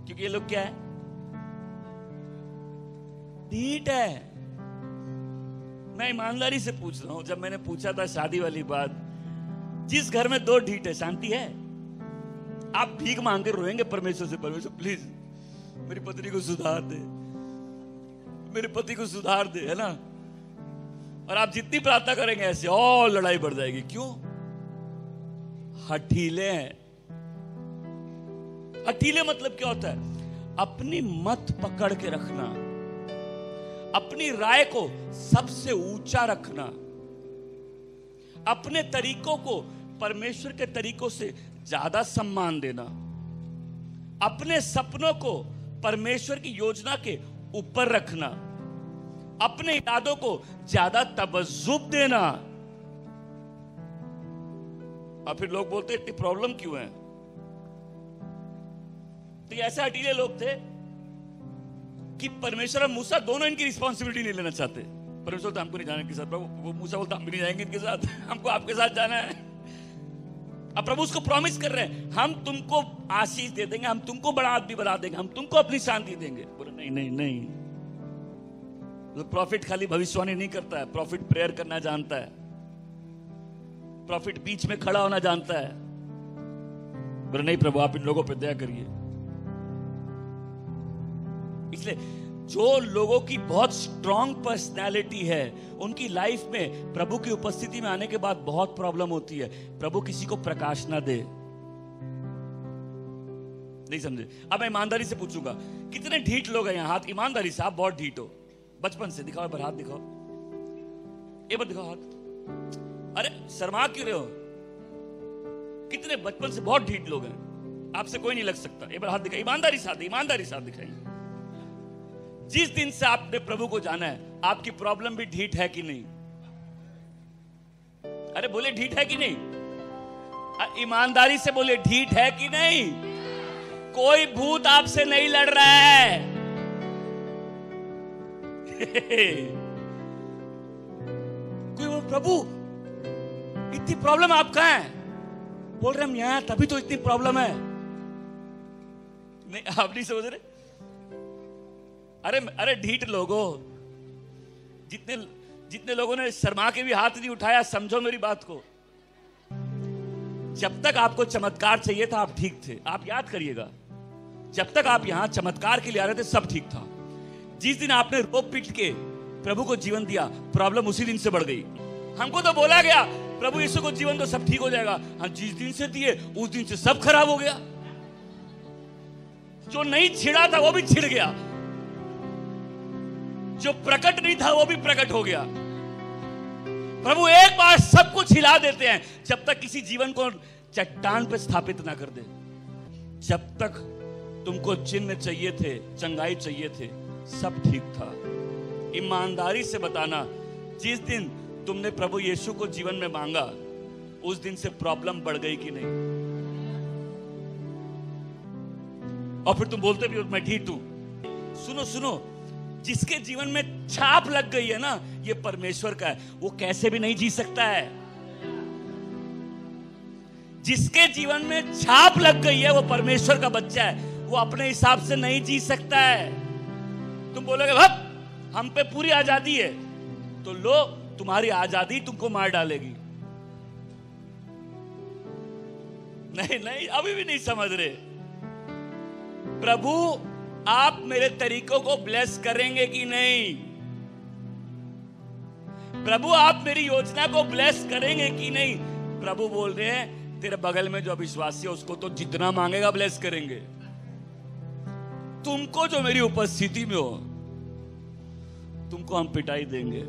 क्योंकि ये लोग क्या है? ढीठ है। मैं ईमानदारी से पूछ रहा हूं। जब मैंने पूछा था शादी वाली बात, जिस घर में 2 ढीठ है, शांति है? आप भीख मांग के रोएंगे परमेश्वर से, परमेश्वर प्लीज मेरी पत्नी को सुधार दे, मेरे पति को सुधार दे, है ना? और आप जितनी प्रार्थना करेंगे ऐसे और लड़ाई बढ़ जाएगी। क्यों? हठीले हैं। हठीले मतलब क्या होता है? अपनी मत पकड़ के रखना, अपनी राय को सबसे ऊंचा रखना, अपने तरीकों को परमेश्वर के तरीकों से ज्यादा सम्मान देना, अपने सपनों को परमेश्वर की योजना के ऊपर रखना, अपने इरादों को ज्यादा तवज्जुह देना। और फिर लोग बोलते इतनी प्रॉब्लम क्यों है? तो ऐसे हठीले लोग थे कि परमेश्वर और मूसा दोनों इनकी रिस्पॉन्सिबिलिटी नहीं लेना चाहते। परमेश्वर तो हमको नहीं जाने के साथ, प्रभु वो मूसा बोलता हम भी नहीं जाएंगे इनके साथ, हमको आपके साथ जाना है। अब प्रभु उसको प्रॉमिस कर रहे हैं हम तुमको आशीष दे देंगे, हम तुमको बड़ा आदमी बना देंगे, हम तुमको अपनी शांति देंगे। बोले नहीं नहीं नहीं। तो प्रॉफिट खाली भविष्यवाणी नहीं करता है, प्रॉफिट प्रेयर करना जानता है, प्रॉफिट बीच में खड़ा होना जानता है। बोले नहीं प्रभु आप इन लोगों पे दया करिए, इसलिए जो लोगों की बहुत स्ट्रांग पर्सनालिटी है, उनकी लाइफ में प्रभु की उपस्थिति में आने के बाद बहुत प्रॉब्लम होती है। प्रभु किसी को प्रकाश ना दे। नहीं समझे? अब मैं ईमानदारी से पूछूंगा, कितने ढीठ लोग हैं यहाँ? हाथ ईमानदारी से, आप बहुत ढीठ हो बचपन से। दिखाओ पर हाथ, दिखाओ ये बार, दिखाओ हाथ। अरे शर्मा क्यों रहे हो? कितने बचपन से बहुत ढीठ लोग हैं, आपसे कोई नहीं लग सकता। एक बार हाथ दिखाइए, ईमानदारी से, ईमानदारी से हाथ दिखाइए। जिस दिन से आपने प्रभु को जाना है, आपकी प्रॉब्लम भी ढीठ है कि नहीं? अरे बोले ढीठ है कि नहीं? ईमानदारी से बोले ढीठ है कि नहीं? कोई भूत आपसे नहीं लड़ रहा है। कोई वो प्रभु इतनी प्रॉब्लम आप कहां है? बोल रहे हम यहां, तभी तो इतनी प्रॉब्लम है। नहीं, आप नहीं समझ रहे? अरे ढीठ लोगों, जितने लोगों ने शर्मा के भी हाथ नहीं उठाया, समझो मेरी बात को। जब तक आपको चमत्कार चाहिए था, आप ठीक थे। आप याद करिएगा, जब तक आप यहां चमत्कार के लिए आ रहे थे, सब ठीक था। जिस दिन आपने रो पीट के प्रभु को जीवन दिया, प्रॉब्लम उसी दिन से बढ़ गई। हमको तो बोला गया प्रभु यीशु को जीवन तो सब ठीक हो जाएगा। हाँ, जिस दिन से दिए उस दिन से सब खराब हो गया। जो नहीं छिड़ा था वो भी छिड़ गया, जो प्रकट नहीं था वो भी प्रकट हो गया। प्रभु एक बार सब कुछ हिला देते हैं, जब तक किसी जीवन को चट्टान पर स्थापित ना कर दे। जब तक तुमको चिन्ह चाहिए थे, चंगाई चाहिए थे, सब ठीक था। ईमानदारी से बताना, जिस दिन तुमने प्रभु यीशु को जीवन में मांगा, उस दिन से प्रॉब्लम बढ़ गई कि नहीं? और फिर तुम बोलते भी हो मैं ढीठ हूं। सुनो सुनो, जिसके जीवन में छाप लग गई है ना, ये परमेश्वर का है, वो कैसे भी नहीं जी सकता है। जिसके जीवन में छाप लग गई है, वो परमेश्वर का बच्चा है, वो अपने हिसाब से नहीं जी सकता है। तुम बोलोगे भक्त हम पे पूरी आजादी है, तो लो, तुम्हारी आजादी तुमको मार डालेगी। नहीं नहीं, अभी भी नहीं समझ रहे। प्रभु आप मेरे तरीकों को ब्लेस करेंगे कि नहीं? प्रभु आप मेरी योजना को ब्लेस करेंगे कि नहीं? प्रभु बोल रहे हैं तेरे बगल में जो अविश्वासी है उसको तो जितना मांगेगा ब्लेस करेंगे। तुमको जो मेरी उपस्थिति में हो, तुमको हम पिटाई देंगे।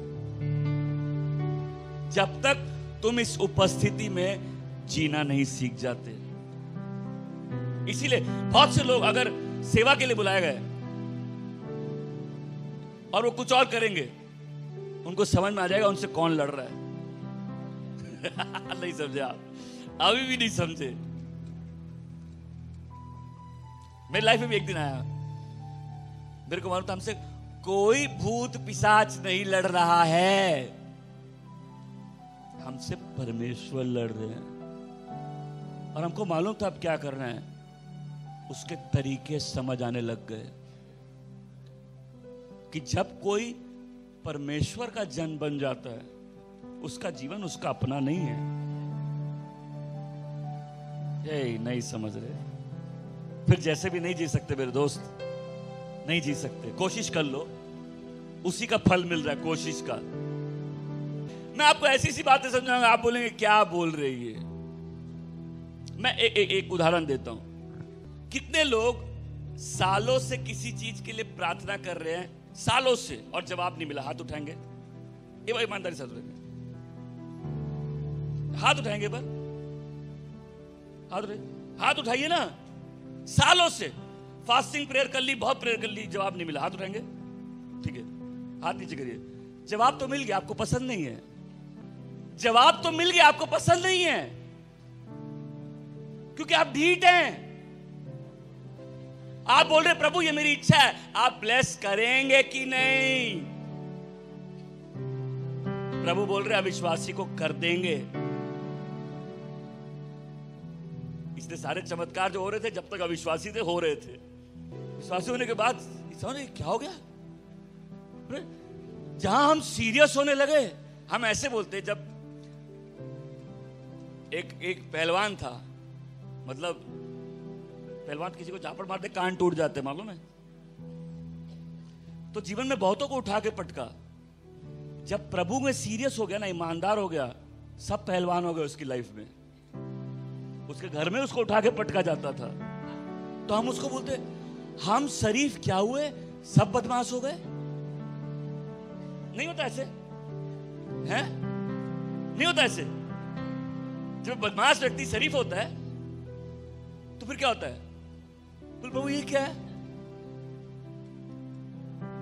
जब तक तुम इस उपस्थिति में जीना नहीं सीख जाते। इसीलिए बहुत से लोग अगर सेवा के लिए बुलाए गए और वो कुछ और करेंगे, उनको समझ में आ जाएगा उनसे कौन लड़ रहा है। नहीं समझे आप? अभी भी नहीं समझे। मेरी लाइफ में भी एक दिन आया, मेरे को मालूम था हमसे कोई भूत पिशाच नहीं लड़ रहा है, हमसे परमेश्वर लड़ रहे हैं। और हमको मालूम था अब क्या करना है। उसके तरीके समझ आने लग गए कि जब कोई परमेश्वर का जन बन जाता है, उसका जीवन उसका अपना नहीं है। ये नहीं समझ रहे। फिर जैसे भी नहीं जी सकते मेरे दोस्त, नहीं जी सकते। कोशिश कर लो, उसी का फल मिल रहा है कोशिश का। मैं आपको ऐसी सी बातें समझाऊंगा, आप बोलेंगे क्या बोल रही है। मैं एक उदाहरण देता हूं। कितने लोग सालों से किसी चीज के लिए प्रार्थना कर रहे हैं, सालों से, और जवाब नहीं मिला? हाथ उठाएंगे? ये भाई ईमानदारी से उठाएंगे, हाथ उठाएंगे पर हाथ उठाइए ना। सालों से फास्टिंग प्रेयर कर ली, बहुत प्रेयर कर ली, जवाब नहीं मिला। हाथ उठाएंगे? ठीक है, हाथ नीचे करिए। जवाब तो मिल गया, आपको पसंद नहीं है। जवाब तो मिल गया, आपको पसंद नहीं है, क्योंकि आप ढीठ हैं। आप बोल रहे प्रभु ये मेरी इच्छा है, आप ब्लेस करेंगे कि नहीं? प्रभु बोल रहे अविश्वासी को कर देंगे। इसलिए सारे चमत्कार जो हो रहे थे, जब तक अविश्वासी थे हो रहे थे। विश्वासी होने के बाद क्या हो गया? जहां हम सीरियस होने लगे, हम ऐसे बोलते, जब एक पहलवान था, मतलब पहलवान किसी को झापड़ मारते कान टूट जाते, मालूम है? तो जीवन में बहुतों को उठा के पटका। जब प्रभु में सीरियस हो गया ना, ईमानदार हो गया, सब पहलवान हो गए उसकी लाइफ में। उसके घर में उसको उठा के पटका जाता था। तो हम उसको बोलते, हम शरीफ क्या हुए, सब बदमाश हो गए। नहीं होता ऐसे, हैं? नहीं होता ऐसे। जब बदमाश व्यक्ति शरीफ होता है तो फिर क्या होता है? बोल प्रभु ये क्या है?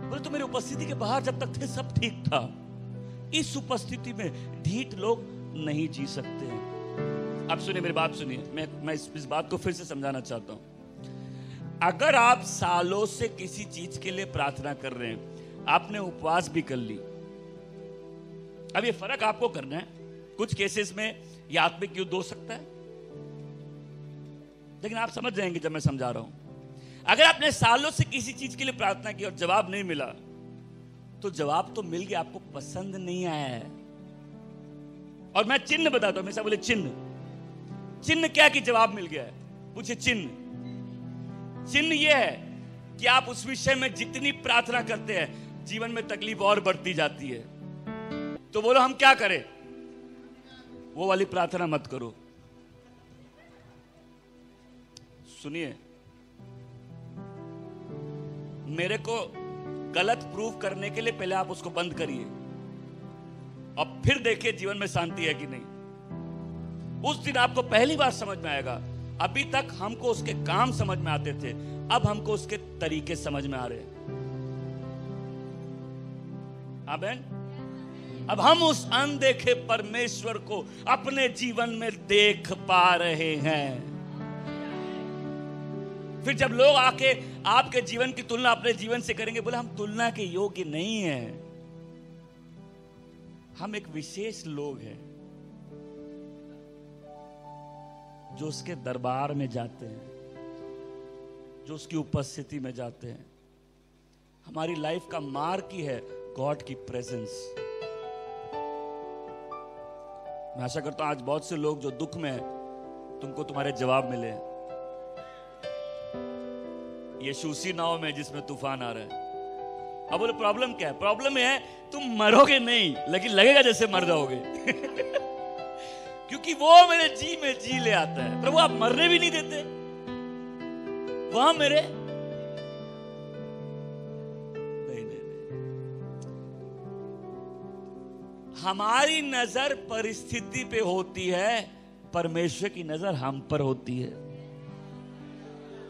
बोले तो मेरी उपस्थिति के बाहर जब तक थे सब ठीक था, इस उपस्थिति में ढीठ लोग नहीं जी सकते। अब सुनिए मेरी बात, सुनिए, मैं इस बात को फिर से समझाना चाहता हूं। अगर आप सालों से किसी चीज के लिए प्रार्थना कर रहे हैं, आपने उपवास भी कर ली, अब ये फर्क आपको करना है। कुछ केसेस में ये आत्मिक युद्ध हो सकता है, लेकिन आप समझ जाएंगे जब मैं समझा रहा हूं। अगर आपने सालों से किसी चीज के लिए प्रार्थना की और जवाब नहीं मिला, तो जवाब तो मिल गया, आपको पसंद नहीं आया है। और मैं चिन्ह बताता हूं, हमेशा बोले चिन्ह। चिन्ह क्या कि जवाब मिल गया है? पूछे चिन्ह। चिन्ह यह है कि आप उस विषय में जितनी प्रार्थना करते हैं, जीवन में तकलीफ और बढ़ती जाती है। तो बोलो हम क्या करें? वो वाली प्रार्थना मत करो। सुनिए, मेरे को गलत प्रूफ करने के लिए पहले आप उसको बंद करिए और फिर देखिए जीवन में शांति है कि नहीं। उस दिन आपको पहली बार समझ में आएगा। अभी तक हमको उसके काम समझ में आते थे, अब हमको उसके तरीके समझ में आ रहे हैं। आमीन। अब हम उस अनदेखे परमेश्वर को अपने जीवन में देख पा रहे हैं। फिर जब लोग आके आपके जीवन की तुलना अपने जीवन से करेंगे, बोले हम तुलना के योग्य नहीं हैं। हम एक विशेष लोग हैं जो उसके दरबार में जाते हैं, जो उसकी उपस्थिति में जाते हैं। हमारी लाइफ का मार्क ही है गॉड की प्रेजेंस। मैं आशा करता हूं आज बहुत से लोग जो दुख में हैं, तुमको तुम्हारे जवाब मिले। ये शूसी नाव में जिसमें तूफान आ रहा है। अब बोले प्रॉब्लम क्या है? प्रॉब्लम है तुम मरोगे नहीं, लेकिन लगेगा जैसे मर जाओगे। क्योंकि वो मेरे जी में जी ले आता है। प्रभु आप मरने भी नहीं देते, वहां मेरे नहीं। हमारी नजर परिस्थिति पे होती है, परमेश्वर की नजर हम पर होती है।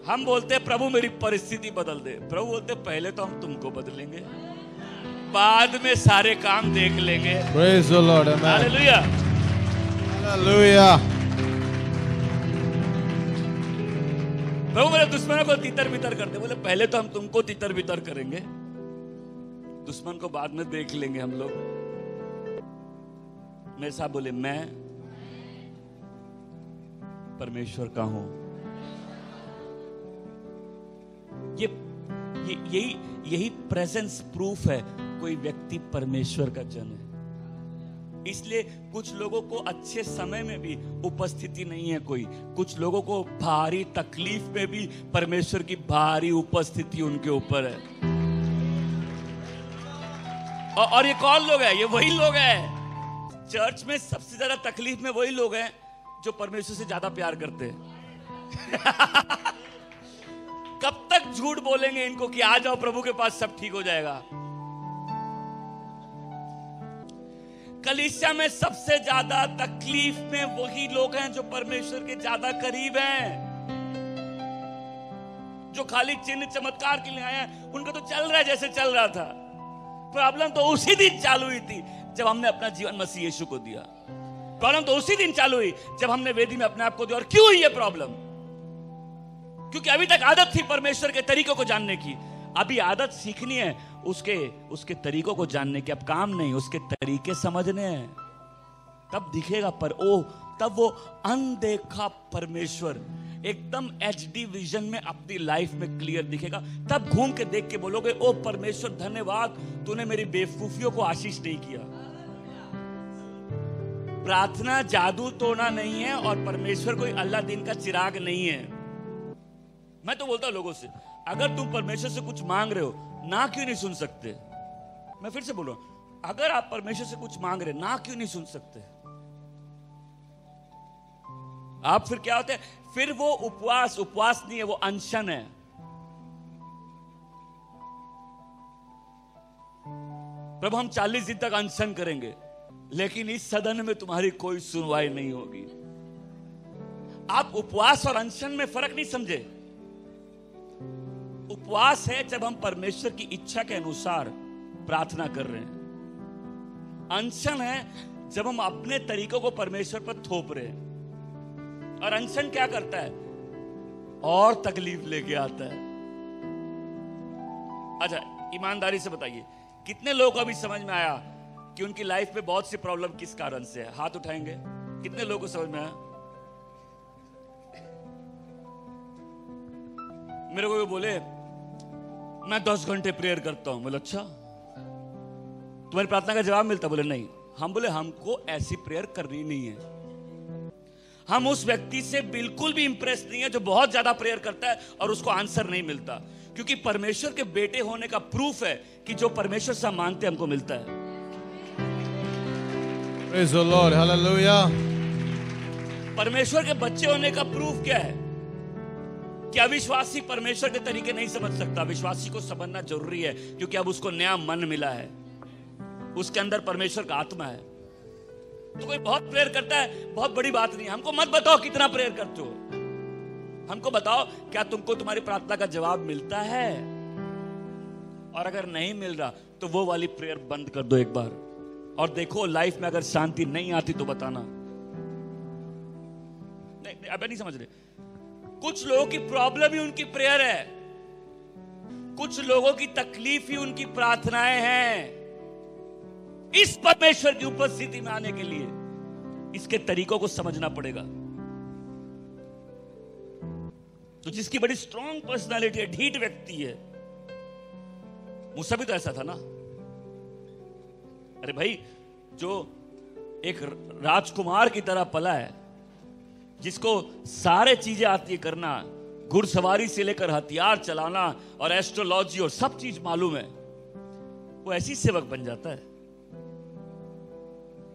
हम बोलते हैं प्रभु मेरी परिस्थिति बदल दे, प्रभु बोलते पहले तो हम तुमको बदलेंगे, बाद में सारे काम देख लेंगे। Praise the Lord, amen. Hallelujah, hallelujah. प्रभु मेरे दुश्मनों को तितर बितर कर दे, बोले पहले तो हम तुमको तितर बितर करेंगे, दुश्मन को बाद में देख लेंगे हम लोग। मेरे साथ बोले मैं परमेश्वर का हूं। यही प्रेजेंस प्रूफ है कोई व्यक्ति परमेश्वर का जन है। इसलिए कुछ लोगों को अच्छे समय में भी उपस्थिति नहीं है कोई, कुछ लोगों को भारी तकलीफ में भी परमेश्वर की भारी उपस्थिति उनके ऊपर है। और ये कौन लोग है? ये वही लोग हैं चर्च में सबसे ज्यादा तकलीफ में, वही लोग हैं जो परमेश्वर से ज्यादा प्यार करते हैं। कब तक झूठ बोलेंगे इनको कि आ जाओ प्रभु के पास सब ठीक हो जाएगा। कलीसिया में सबसे ज्यादा तकलीफ में वही लोग हैं जो परमेश्वर के ज्यादा करीब हैं। जो खाली चिन्ह चमत्कार के लिए आए हैं, उनका तो चल रहा है जैसे चल रहा था। प्रॉब्लम तो उसी दिन चालू हुई थी जब हमने अपना जीवन मसीह यीशु को दिया। प्रॉब्लम तो उसी दिन चालू हुई जब हमने वेदी में अपने आप को दिया। और क्यों हुई ये प्रॉब्लम? क्योंकि अभी तक आदत थी परमेश्वर के तरीकों को जानने की, अभी आदत सीखनी है उसके तरीकों को जानने की। अब काम नहीं, उसके तरीके समझने हैं, तब दिखेगा। पर तब वो अनदेखा परमेश्वर एकदम HD विजन में अपनी लाइफ में क्लियर दिखेगा। तब घूम के देख के बोलोगे ओ परमेश्वर धन्यवाद, तूने मेरी बेवकूफियों को आशीष नहीं किया। प्रार्थना जादू टोना नहीं है और परमेश्वर कोई अल्लाह दिन का चिराग नहीं है। मैं तो बोलता हूं लोगों से, अगर तुम परमेश्वर से कुछ मांग रहे हो, ना क्यों नहीं सुन सकते? मैं फिर से बोल रहा हूं, अगर आप परमेश्वर से कुछ मांग रहे, ना क्यों नहीं सुन सकते? आप फिर क्या होते हैं? फिर वो उपवास नहीं है, वो अनशन है। प्रभु हम 40 दिन तक अनशन करेंगे, लेकिन इस सदन में तुम्हारी कोई सुनवाई नहीं होगी। आप उपवास और अनशन में फर्क नहीं समझे। उपवास है जब हम परमेश्वर की इच्छा के अनुसार प्रार्थना कर रहे हैं। अनशन है जब हम अपने तरीकों को परमेश्वर पर थोप रहे हैं। और अनशन क्या करता है? और तकलीफ लेके आता है। अच्छा, ईमानदारी से बताइए, कितने लोगों को अभी समझ में आया कि उनकी लाइफ में बहुत सी प्रॉब्लम किस कारण से है? हाथ उठाएंगे। कितने लोगों को समझ में आया? मेरे को बोले मैं 10 घंटे प्रेयर करता हूं। बोले अच्छा, तुम्हारी प्रार्थना का जवाब मिलता? बोले नहीं। हम बोले हमको ऐसी प्रेयर करनी नहीं है। हम उस व्यक्ति से बिल्कुल भी इंप्रेस नहीं है जो बहुत ज्यादा प्रेयर करता है और उसको आंसर नहीं मिलता, क्योंकि परमेश्वर के बेटे होने का प्रूफ है कि जो परमेश्वर से हम मांगते हमको मिलता है। Praise the Lord, hallelujah. परमेश्वर के बच्चे होने का प्रूफ क्या है? कि अविश्वासी परमेश्वर के तरीके नहीं समझ सकता। विश्वासी को समझना जरूरी है, क्योंकि अब उसको नया मन मिला है, उसके अंदर परमेश्वर का आत्मा है। तो कोई बहुत प्रेयर करता है, बहुत बड़ी बात नहीं। हमको मत बताओ कितना प्रेयर करते हो, हमको बताओ क्या तुमको तुम्हारी प्रार्थना का जवाब मिलता है? और अगर नहीं मिल रहा तो वो वाली प्रेयर बंद कर दो एक बार, और देखो लाइफ में अगर शांति नहीं आती तो बताना। नहीं, अब नहीं समझ रहे। कुछ लोगों की प्रॉब्लम ही उनकी प्रेयर है, कुछ लोगों की तकलीफ ही उनकी प्रार्थनाएं हैं। इस परमेश्वर की उपस्थिति में आने के लिए इसके तरीकों को समझना पड़ेगा। तो जिसकी बड़ी स्ट्रॉन्ग पर्सनालिटी है, ढीठ व्यक्ति है, मूसा भी तो ऐसा था ना। अरे भाई, जो एक राजकुमार की तरह पला है, जिसको सारे चीजें आती है करना, घुड़सवारी से लेकर हथियार चलाना और एस्ट्रोलॉजी और सब चीज मालूम है, वो ऐसी सेवक बन जाता है।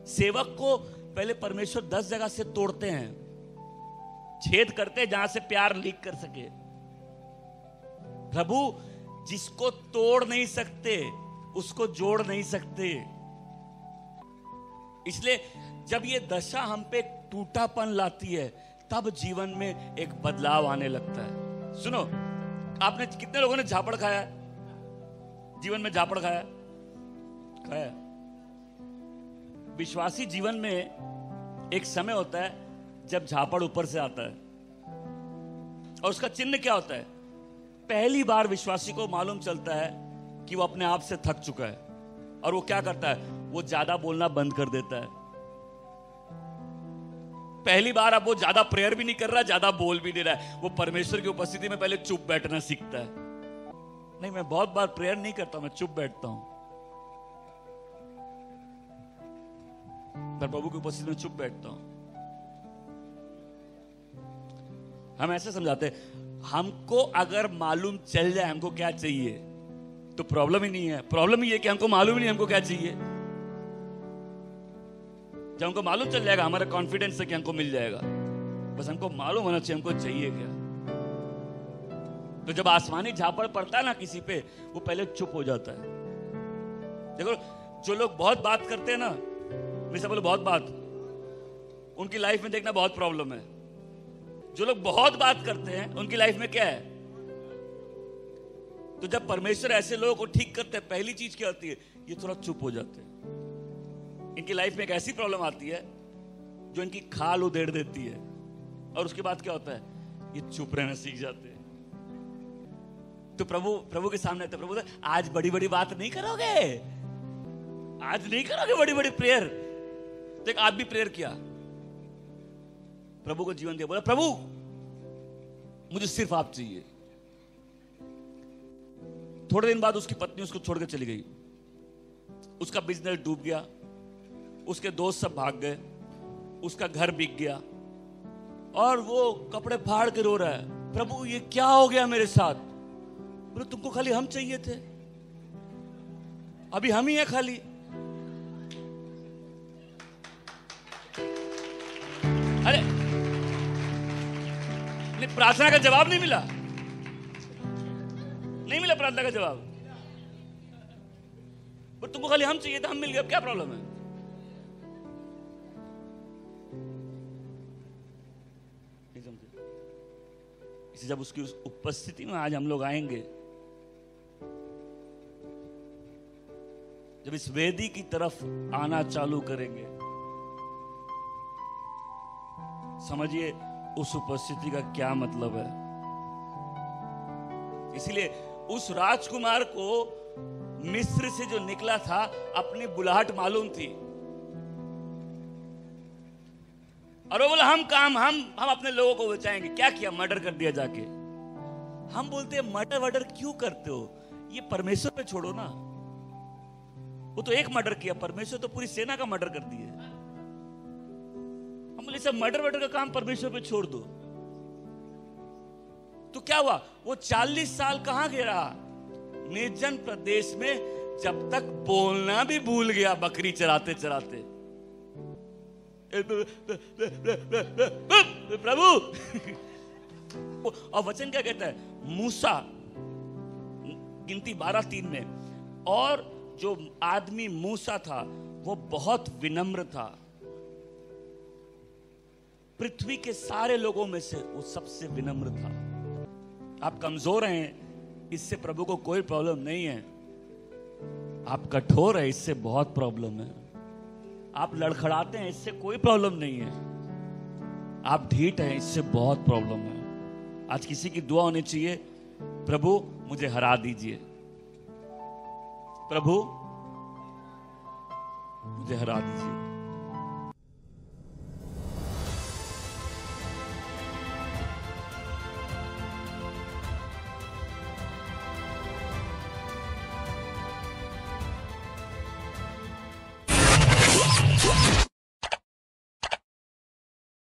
सेवक को पहले परमेश्वर 10 जगह से तोड़ते हैं, छेद करते हैं जहां से प्यार लीक कर सके। प्रभु जिसको तोड़ नहीं सकते उसको जोड़ नहीं सकते। इसलिए जब ये दशा हम पे टूटापन लाती है, तब जीवन में एक बदलाव आने लगता है। सुनो, आपने कितने लोगों ने झापड़ खाया? जीवन में झापड़ खाया? विश्वासी जीवन में एक समय होता है जब झापड़ ऊपर से आता है, और उसका चिन्ह क्या होता है? पहली बार विश्वासी को मालूम चलता है कि वो अपने आप से थक चुका है, और वो क्या करता है? वो ज्यादा बोलना बंद कर देता है। पहली बार अब वो ज्यादा प्रेयर भी नहीं कर रहा, ज्यादा बोल भी नहीं रहा है। वो परमेश्वर की उपस्थिति में पहले चुप बैठना सीखता है। नहीं, मैं बहुत बार प्रेयर नहीं करता, मैं चुप बैठता हूं, पर प्रभु की उपस्थिति में चुप बैठता हूं। हम ऐसे समझाते हैं, हमको अगर मालूम चल जाए हमको क्या चाहिए तो प्रॉब्लम ही नहीं है। प्रॉब्लम ये है कि हमको मालूम ही नहीं हमको क्या चाहिए। जब हमको मालूम चल जाएगा, हमारा कॉन्फिडेंस है कि हमको मिल जाएगा। बस हमको मालूम होना चाहिए हमको चाहिए क्या। तो जब आसमानी झापड़ पड़ता है ना किसी पे, वो पहले चुप हो जाता है। देखो, जो लोग बहुत बात करते हैं ना, वैसे बोले बहुत बात, उनकी लाइफ में देखना बहुत प्रॉब्लम है। जो लोग बहुत बात करते हैं उनकी लाइफ में क्या है? तो जब परमेश्वर ऐसे लोगों को ठीक करते हैं, पहली चीज क्या होती है? ये थोड़ा चुप हो जाते हैं। इनकी लाइफ में एक ऐसी प्रॉब्लम आती है जो इनकी खाल उधेड़ देती है, और उसके बाद क्या होता है? ये चुप रहना सीख जाते हैं। तो प्रभु के सामने आते, प्रभु आज बड़ी बड़ी बात नहीं करोगे, आज नहीं करोगे बड़ी बड़ी प्रेयर। तो एक आदमी प्रेयर किया, प्रभु को जीवन दिया, बोला प्रभु मुझे सिर्फ आप चाहिए। थोड़े दिन बाद उसकी पत्नी उसको छोड़कर चली गई, उसका बिजनेस डूब गया, उसके दोस्त सब भाग गए, उसका घर बिक गया, और वो कपड़े फाड़ के रो रहा है, प्रभु ये क्या हो गया मेरे साथ? बोले तुमको खाली हम चाहिए थे, अभी हम ही है खाली। अरे नहीं, प्रार्थना का जवाब नहीं मिला, नहीं मिला प्रार्थना का जवाब। पर तुमको खाली हम चाहिए था, हम मिल गए, अब क्या प्रॉब्लम है? इसे जब उसकी उस उपस्थिति में आज हम लोग आएंगे, जब इस वेदी की तरफ आना चालू करेंगे, समझिए उस उपस्थिति का क्या मतलब है। इसलिए उस राजकुमार को मिस्र से जो निकला था, अपनी बुलाहट मालूम थी, और वो बोला हम अपने लोगों को बचाएंगे। क्या किया? मर्डर कर दिया जाके। हम बोलते हैं मर्डर वर्डर क्यों करते हो? ये परमेश्वर पे छोड़ो ना। वो तो एक मर्डर किया, परमेश्वर तो पूरी सेना का मर्डर कर दिए। हम बोले सब मर्डर वर्डर का काम परमेश्वर पे छोड़ दो। तो क्या हुआ? वो 40 साल कहां गया? निर्जन प्रदेश में, जब तक बोलना भी भूल गया बकरी चराते चराते। प्रभु और वचन क्या कहता है? मूसा गिनती 12:3 में, और जो आदमी मूसा था वो बहुत विनम्र था, पृथ्वी के सारे लोगों में से वो सबसे विनम्र था। आप कमजोर हैं, इससे प्रभु को कोई प्रॉब्लम नहीं है। आप कठोर है, इससे बहुत प्रॉब्लम है। आप लड़खड़ाते हैं, इससे कोई प्रॉब्लम नहीं है। आप ढीठ हैं, इससे बहुत प्रॉब्लम है। आज किसी की दुआ होनी चाहिए, प्रभु मुझे हरा दीजिए, प्रभु मुझे हरा दीजिए।